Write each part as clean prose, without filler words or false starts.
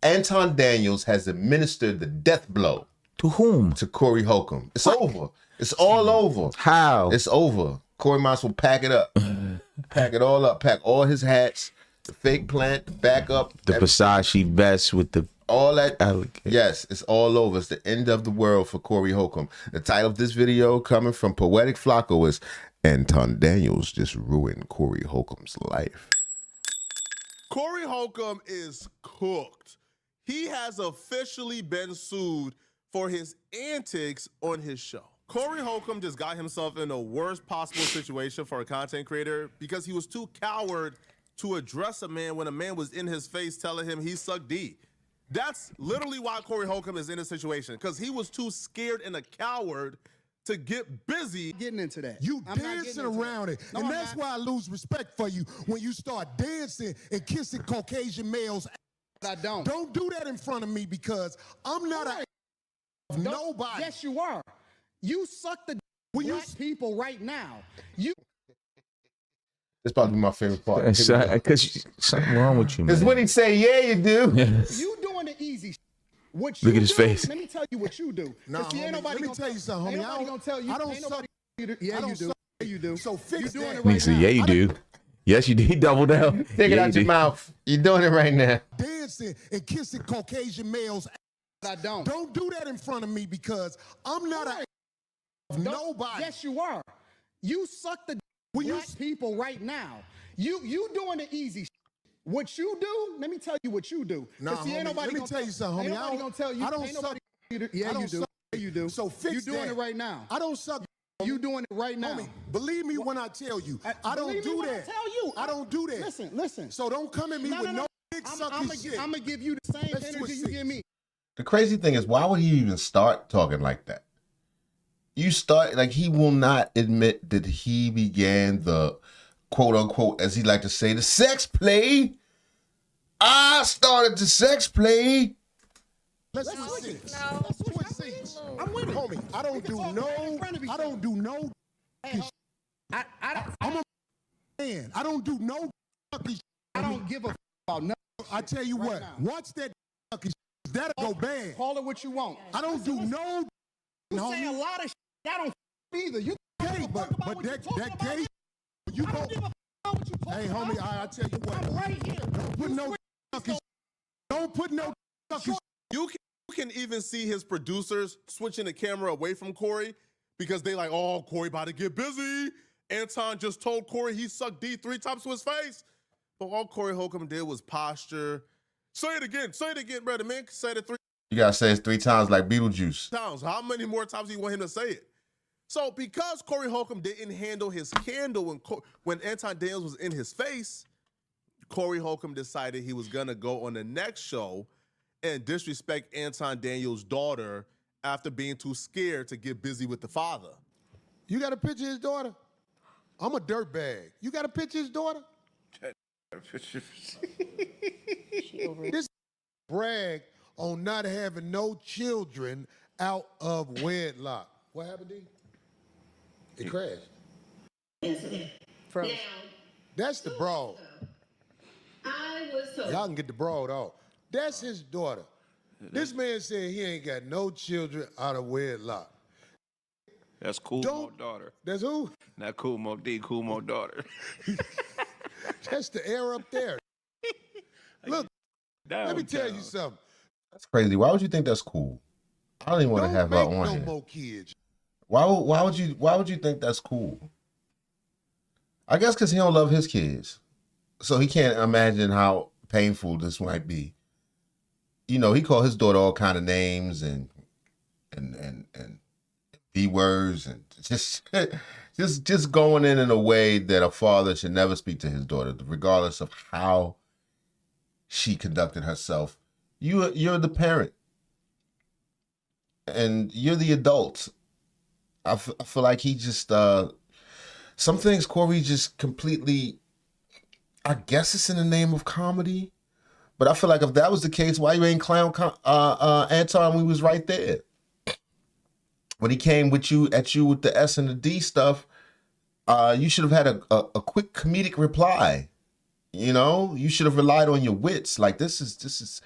Anton Daniels has administered the death blow. To whom? To Corey Holcomb. It's over. It's all over. How? It's over. Corey might as well pack it up. Pack it all up. Pack all his hats, the fake plant, the backup. The Versace vest with the... All that. Alligator. Yes, it's all over. It's the end of the world for Corey Holcomb. The title of this video coming from Poetic Flacco is Anton Daniels just ruined Corey Holcomb's life. Corey Holcomb is cooked. He has officially been sued for his antics on his show. Corey Holcomb just got himself in the worst possible situation for a content creator because he was too coward to address a man when a man was in his face telling him he sucked D. That's literally why Corey Holcomb is in this situation, because he was too scared and a coward to get busy. Getting into that. You dancing around it. No, and that's why I lose respect for you when you start dancing and kissing Caucasian males. I don't. Don't do that in front of me because I'm not a nobody. Yes, you are. You suck the black people right now. You. This probably my favorite part. Because something wrong with you, man. Because when he say, yeah, you do. You doing the easy. What Look you at his do, face. Let me tell you what you do. Nah, See, ain't homie, nobody let me gonna tell you something, ain't homie. nobody gonna tell you. I don't ain't suck. nobody, yeah, you do. Yeah, you do. So fix you doing that. it right Nigga said, now. yeah, you do. Yes, you did. Double down. Take it Yeah, out you your did. mouth. You're doing it right now. Dancing and kissing Caucasian males. I don't. Don't do that in front of me because I'm not a nobody. Yes, you are. You suck the black people right now. You doing the easy. What you do? Let me tell you what you do. Nah, See, ain't homie, nobody let me gonna tell you something, homie. Ain't nobody gonna tell you. I don't ain't suck. nobody, yeah, I don't you do. suck. Yeah, you do. So fix You doing that. it right now. I don't suck. You doing it right now. Homie, believe me when I tell you, I don't Believe me do when that. I tell you. I don't do that. Listen. So don't come at me with no big sucky shit. I'm gonna give you the same Let's energy switch you seats. give me. The crazy thing is, why would he even start talking like that? You start, like, he will not admit that he began the quote unquote, as he like to say, the sex play. I started the sex play. Let's switch seats. No. Let's switch seats. I'm with it. Homie, I don't do no. I don't do no. I'm a man. I don't do no sucky shit. I don't give a about nothing. I tell you Right what, now. once that sucky shit, that'll go bad. Call it what you want. I don't do no. You say a lot of shit. I don't either. You Gay, but that gay. You go. Hey, homie, I tell you what. I'm right here. Don't put no sucky shit. Don't put no sucky shit. You can even see his producers switching the camera away from Corey because they like, oh, Corey about to get busy. Anton just told Corey he sucked D 3 times to his face. But all Corey Holcomb did was posture. Say it again, brother man. Say it 3 You gotta say it 3 times like Beetlejuice. times. How many more times do you want him to say it? So because Corey Holcomb didn't handle his candle when Anton Daniels was in his face, Corey Holcomb decided he was gonna go on the next show and disrespect Anton Daniels' daughter after being too scared to get busy with the father. You got a picture of his daughter? I'm a dirtbag. You got a picture of his daughter? This brag on not having no children out of wedlock. What happened, D? It crashed. Now, That's the broad. I was told. Y'all can get the broad off. That's his daughter. This man said he ain't got no children out of wedlock. That's Cool Mo daughter. That's who? Not Cool Mo D, Cool Mo daughter. That's the air up there. Look, let me tell you something. That's crazy. Why would you think that's cool? I don't even want to have her Don't on make here. no more kids. Why would you think that's cool? I guess because he don't love his kids, so he can't imagine how painful this might be. You know, he called his daughter all kind of names and B words and just going in a way that a father should never speak to his daughter, regardless of how she conducted herself. You're the parent, and you're the adult. I feel like he just some things Corey just completely. I guess it's in the name of comedy, but I feel like if that was the case, why you ain't clown Anton when we was right there? When he came at you with the S and the D stuff, you should have had a quick comedic reply. You know, you should have relied on your wits. Like this is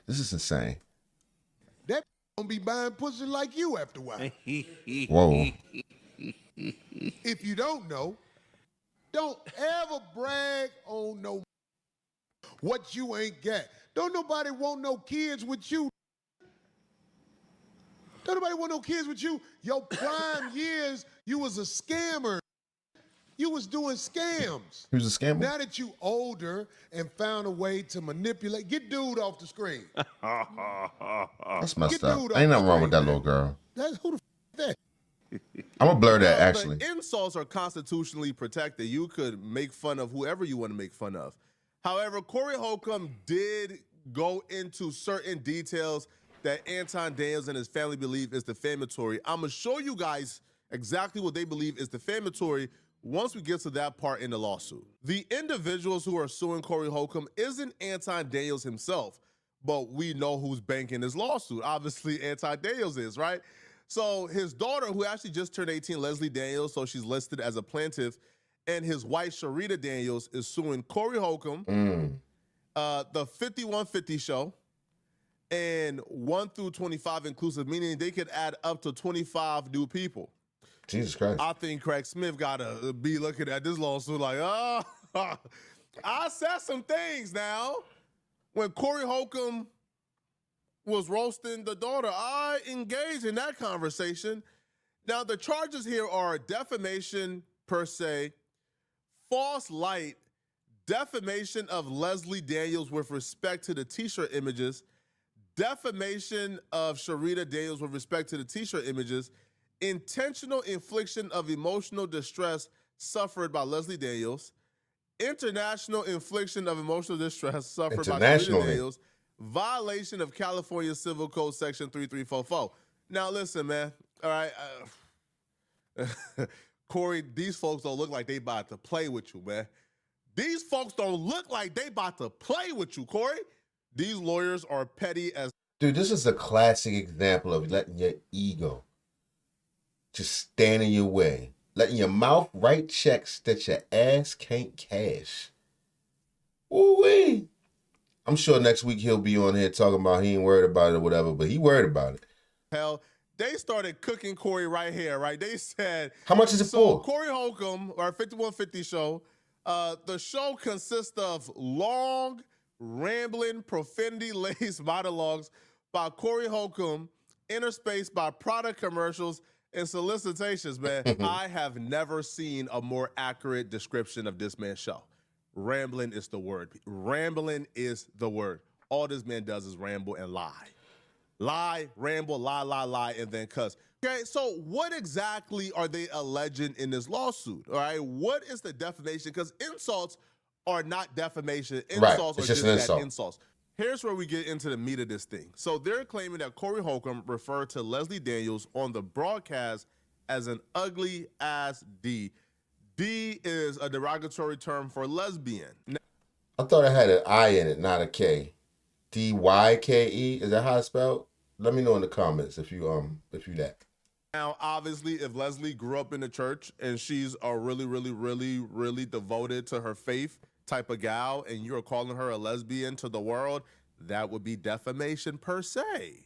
This is insane. That gonna be buying pussy like you after a while. Whoa. If you don't know, don't ever brag on no what you ain't got. Don't nobody want no kids with you. Don't nobody want no kids with you. Your prime years, you was a scammer. You was doing scams. He was a scammer? Now that you older and found a way to manipulate, get dude off the screen. That's messed Get up. dude Ain't off nothing the wrong with that screen, little girl. That's who the that. I'm gonna blur that Well, actually. The insults are constitutionally protected. You could make fun of whoever you want to make fun of. However, Corey Holcomb did go into certain details that Anton Daniels and his family believe is defamatory. I'm gonna show you guys exactly what they believe is defamatory once we get to that part in the lawsuit. The individuals who are suing Corey Holcomb isn't Anton Daniels himself, but we know who's banking this lawsuit. Obviously, Anton Daniels is, right? So his daughter, who actually just turned 18, Leslie Daniels, so she's listed as a plaintiff, and his wife, Sharita Daniels, is suing Corey Holcomb, the 5150 show, and 1 through 25 inclusive, meaning they could add up to 25 new people. Jesus Christ. I think Craig Smith gotta be looking at this lawsuit like, oh, I said some things now. When Corey Holcomb was roasting the daughter, I engaged in that conversation. Now, the charges here are defamation per se, false light, defamation of Leslie Daniels with respect to the t-shirt images, defamation of Sharita Daniels with respect to the t-shirt images, intentional infliction of emotional distress suffered by Leslie Daniels, international infliction of emotional distress suffered by Sharita Daniels, violation of California Civil Code Section 3344. Now, listen, man. All right. Corey, these folks don't look like they about to play with you, man. These folks don't look like they about to play with you, Corey. These lawyers are petty as... Dude, this is a classic example of letting your ego just stand in your way. Letting your mouth write checks that your ass can't cash. Ooh-wee. I'm sure next week he'll be on here talking about he ain't worried about it or whatever, but he worried about it. hell. They started cooking Corey right here, right? They said... How much is it for? Corey Holcomb, our 5150 show, the show consists of long, rambling, profanity-laced monologues by Corey Holcomb, interspaced by product commercials and solicitations, man. I have never seen a more accurate description of this man's show. Rambling is the word. Rambling is the word. All this man does is ramble and lie. Lie, ramble, lie, and then cuss. Okay, so what exactly are they alleging in this lawsuit? All right, what is the defamation? Because insults are not defamation. Insults are just insults. Here's where we get into the meat of this thing. So they're claiming that Corey Holcomb referred to Leslie Daniels on the broadcast as an ugly ass D. D is a derogatory term for lesbian. I thought it had an I in it, not a K. D-Y-K-E? Is that how it's spelled? Let me know in the comments if you that. Now, obviously, if Leslie grew up in the church and she's a really devoted to her faith type of gal, and you're calling her a lesbian to the world, that would be defamation per se.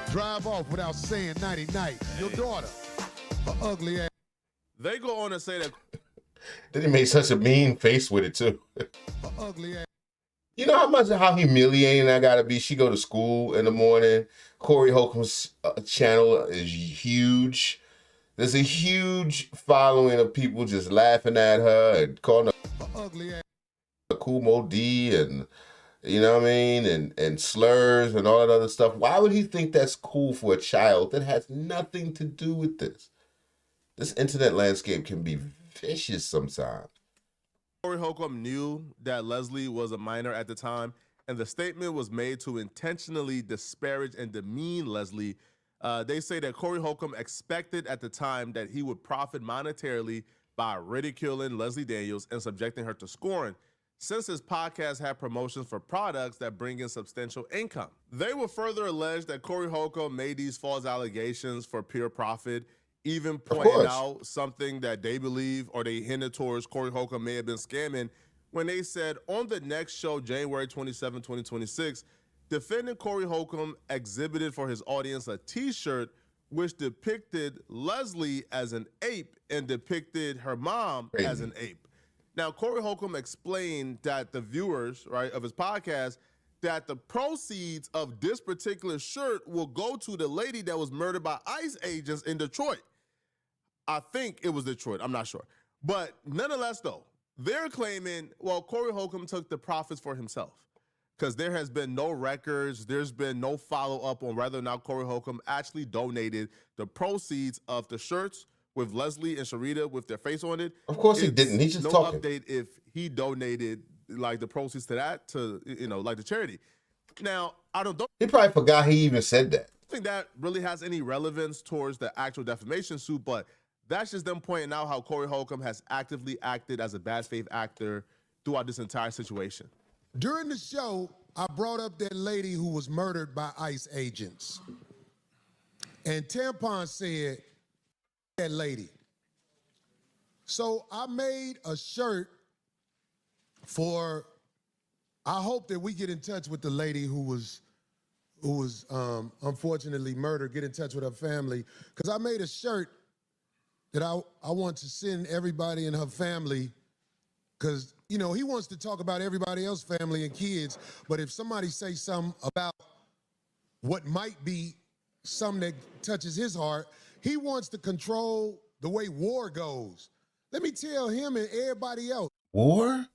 Drive off without saying nighty-night. Your daughter, an ugly ass. They go on to say that... Then he made such a mean face with it, too. An ugly ass. You know how humiliating that gotta be? She go to school in the morning. Corey Holcomb's channel is huge. There's a huge following of people just laughing at her and calling her ugly ass. a Kumo D and you know what I mean, and slurs and all that other stuff. Why would he think that's cool for a child that has nothing to do with this? This internet landscape can be vicious sometimes. Corey Holcomb knew that Leslie was a minor at the time, and the statement was made to intentionally disparage and demean Leslie. They say that Corey Holcomb expected at the time that he would profit monetarily by ridiculing Leslie Daniels and subjecting her to scorn, since his podcast had promotions for products that bring in substantial income. They will further allege that Corey Holcomb made these false allegations for pure profit, even pointing out something that they believe or they hinted towards Corey Holcomb may have been scamming when they said on the next show, January 27, 2026, Defendant Corey Holcomb exhibited for his audience a T-shirt which depicted Leslie as an ape and depicted her mom as an ape. Now, Corey Holcomb explained that the viewers, right, of his podcast, that the proceeds of this particular shirt will go to the lady that was murdered by ICE agents in Detroit. I think it was Detroit. I'm not sure. But nonetheless, though, they're claiming, well, Corey Holcomb took the profits for himself because there has been no records. There's been no follow-up on whether or not Corey Holcomb actually donated the proceeds of the shirts with Leslie and Sharita with their face on it. Of course he didn't. He's just talking. No update if he donated like the proceeds to that to, you know, like the charity. Now, I don't He probably forgot he even said that. think that really has any relevance towards the actual defamation suit, but that's just them pointing out how Corey Holcomb has actively acted as a bad faith actor throughout this entire situation. During the show, I brought up that lady who was murdered by ICE agents. And Tampon said, that lady. So I made a shirt for, I hope that we get in touch with the lady who was unfortunately murdered, get in touch with her family. Because I made a shirt that I want to send everybody in her family, because, you know, he wants to talk about everybody else's family and kids, but if somebody say something about what might be something that touches his heart, he wants to control the way war goes. Let me tell him and everybody else. War?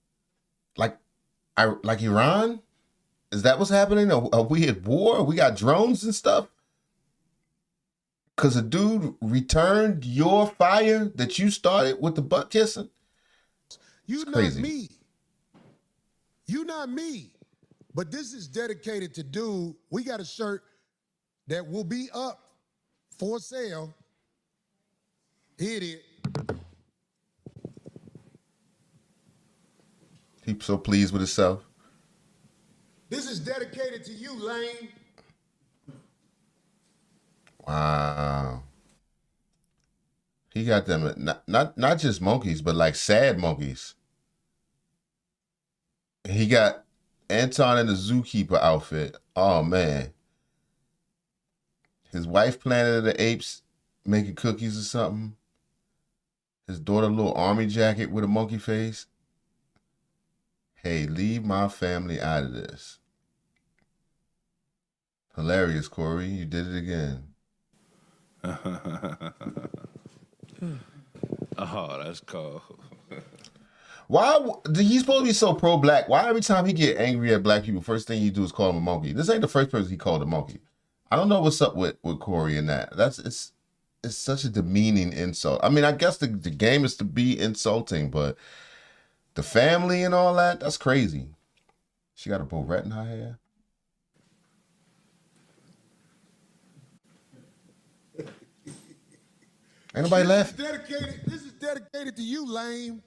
Like Iran? Is that what's happening? Are we at war? We got drones and stuff? Because a dude returned your fire that you started with the butt kissing? You not me. You not me. But this is dedicated to dude. We got a shirt that will be up for sale. Here it is. He's so pleased with himself. This is dedicated to you, Lane. Wow. He got them not just monkeys, but like sad monkeys. He got Anton in the zookeeper outfit. Oh man. His wife Planet of the Apes making cookies or something. His daughter a little army jacket with a monkey face. Hey, leave my family out of this. Hilarious, Corey. You did it again. Oh, that's cool. Why he's supposed to be so pro-black? Why every time he get angry at black people, first thing you do is call him a monkey? This ain't the first person he called a monkey. I don't know what's up with Corey and that. It's such a demeaning insult. I mean, I guess the game is to be insulting, but the family and all that, that's crazy. She got a barrette in her hair. Ain't nobody laughing. This is dedicated to you, Lane.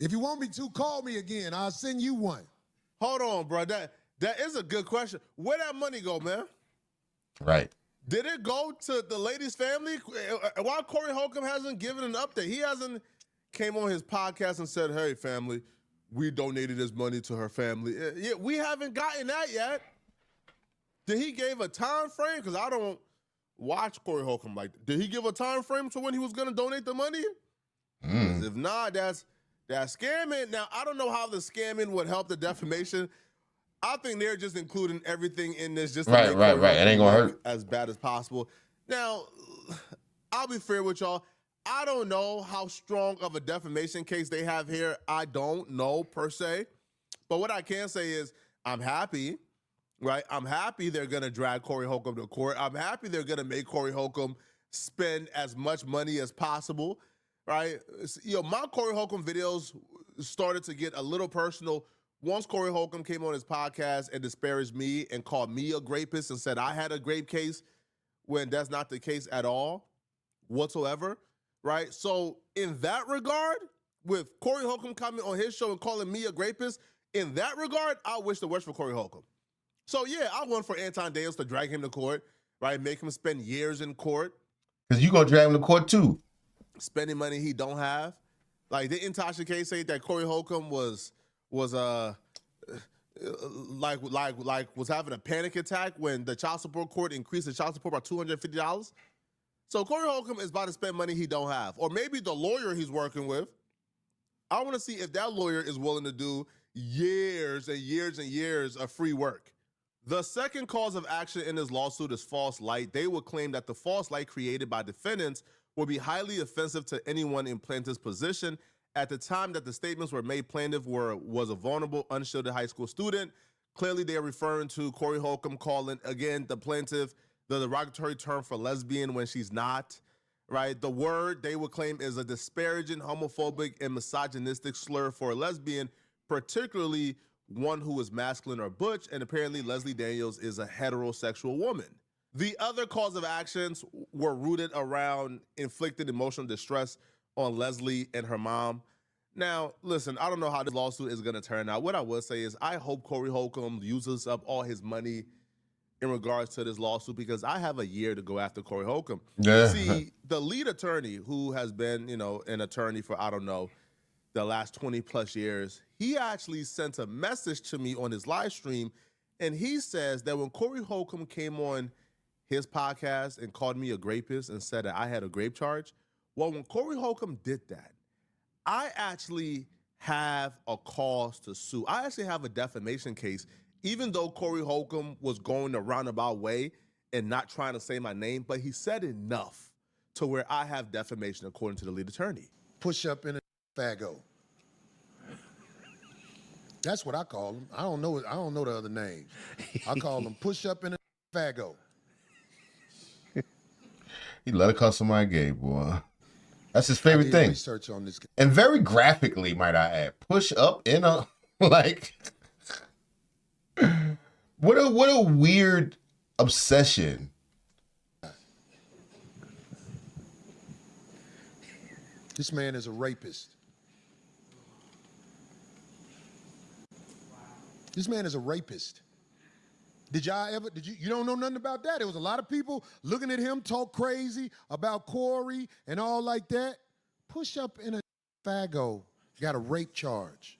If you want me to, call me again. I'll send you one. Hold on, bro. That is a good question. Where that money go, man? Right. Did it go to the lady's family? Why Corey Holcomb hasn't given an update? He hasn't came on his podcast and said, hey, family, we donated this money to her family. Yeah, we haven't gotten that yet. Did he give a time frame? Because I don't watch Corey Holcomb like that. Did he give a time frame to when he was going to donate the money? If not, that's scamming. Now, I don't know how the scamming would help the defamation. I think they're just including everything in this just to make right. It ain't gonna hurt as bad as possible. Now, I'll be fair with y'all. I don't know how strong of a defamation case they have here. I don't know per se. But what I can say is I'm happy, right? I'm happy they're going to drag Corey Holcomb to court. I'm happy they're going to make Corey Holcomb spend as much money as possible, right? You know, my Corey Holcomb videos started to get a little personal once Corey Holcomb came on his podcast and disparaged me and called me a rapist and said I had a rape case when that's not the case at all whatsoever, right? So in that regard, with Corey Holcomb coming on his show and calling me a rapist, in that regard, I wish the worst for Corey Holcomb. So yeah, I want for Anton Daniels to drag him to court, right? Make him spend years in court. Because you're going to drag him to court too. Spending money he don't have. Like, didn't Tasha K say that Corey Holcomb was like was having a panic attack when the child support court increased the child support by $250. So Corey Holcomb is about to spend money he don't have, or maybe the lawyer he's working with. I want to see if that lawyer is willing to do years and years and years of free work. The second cause of action in this lawsuit is false light. They will claim that the false light created by defendants will be highly offensive to anyone in plaintiff's position. At the time that the statements were made, plaintiff was a vulnerable, unshielded high school student. Clearly, they are referring to Corey Holcomb calling, again, the plaintiff the derogatory term for lesbian when she's not, right? The word they would claim is a disparaging, homophobic, and misogynistic slur for a lesbian, particularly one who is masculine or butch, and apparently Leslie Daniels is a heterosexual woman. The other cause of actions were rooted around inflicted emotional distress on Leslie and her mom. Now, listen, I don't know how this lawsuit is going to turn out. What I will say is I hope Corey Holcomb uses up all his money in regards to this lawsuit, because I have a year to go after Corey Holcomb. Yeah. See, the lead attorney, who has been, an attorney for, I don't know, the last 20 plus years, he actually sent a message to me on his live stream, and he says that when Corey Holcomb came on his podcast and called me a grapist and said that I had a grape charge, well, when Corey Holcomb did that, I actually have a cause to sue. I actually have a defamation case, even though Corey Holcomb was going the roundabout way and not trying to say my name, but he said enough to where I have defamation according to the lead attorney. Push up in a faggo. That's what I call them. I don't know the other names. I call them push up in a faggo. He let it call somebody gay, boy. That's his I favorite did thing. research on this. And very graphically, might I add. Push up in a, like, what a weird obsession. This man is a rapist. This man is a rapist. You don't know nothing about that? There was a lot of people looking at him talk crazy about Corey and all like that. Push up in a faggo. Got a rape charge.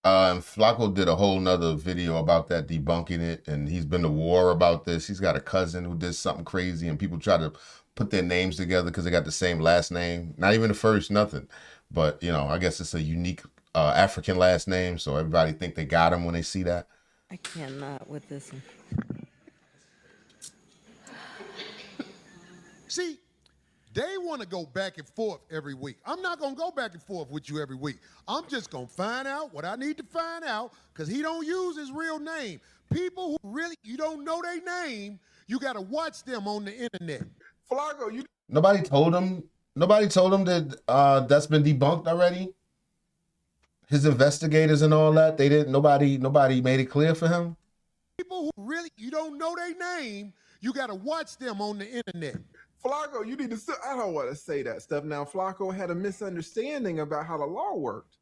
And Flacco did a whole nother video about that, debunking it, and he's been to war about this. He's got a cousin who did something crazy, and people try to put their names together because they got the same last name. Not even the first, nothing. But, I guess it's a unique African last name, so everybody think they got him when they see that. I cannot with this one. See, they want to go back and forth every week. I'm not going to go back and forth with you every week. I'm just going to find out what I need to find out, because he don't use his real name. People who really, you don't know their name, you got to watch them on the internet. Flacco, Nobody told him that that's been debunked already. His investigators and all that, they didn't. Nobody made it clear for him. People who really, you don't know their name, you got to watch them on the internet. Flacco, you need to. I don't want to say that stuff now. Flacco had a misunderstanding about how the law worked.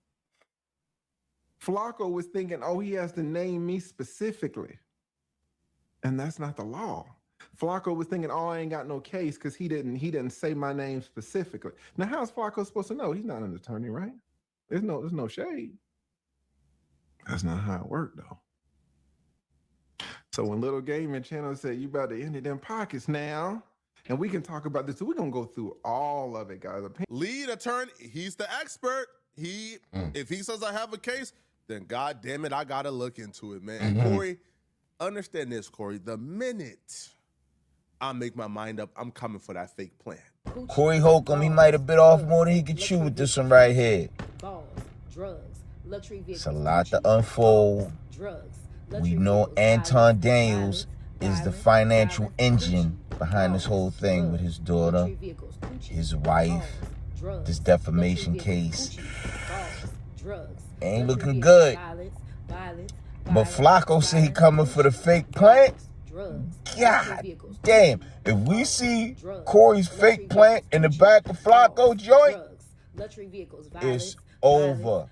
Flacco was thinking, oh, he has to name me specifically. And that's not the law. Flacco was thinking, oh, I ain't got no case because he didn't say my name specifically. Now, how's Flacco supposed to know? He's not an attorney, right? There's no shade. That's not how it worked, though. So when Little Gaming Channel said, you about to enter them pockets now, and we can talk about this, so we're going to go through all of it, guys. Lead attorney, he's the expert. If he says I have a case, then God damn it, I got to look into it, man. And Corey, understand this, Corey. The minute I make my mind up, I'm coming for that fake plan. Corey Holcomb, he might have bit off more than he could chew with this one right here. Balls, drugs, luxury vehicles. It's a lot to unfold. Drugs, We know Anton Daniels is the financial engine behind this whole thing with his daughter, his wife, this defamation case. Ain't looking good. But Flacco said he coming for the fake plant. God damn. If we see Corey's fake plant in the back of Flacco joint, it's over.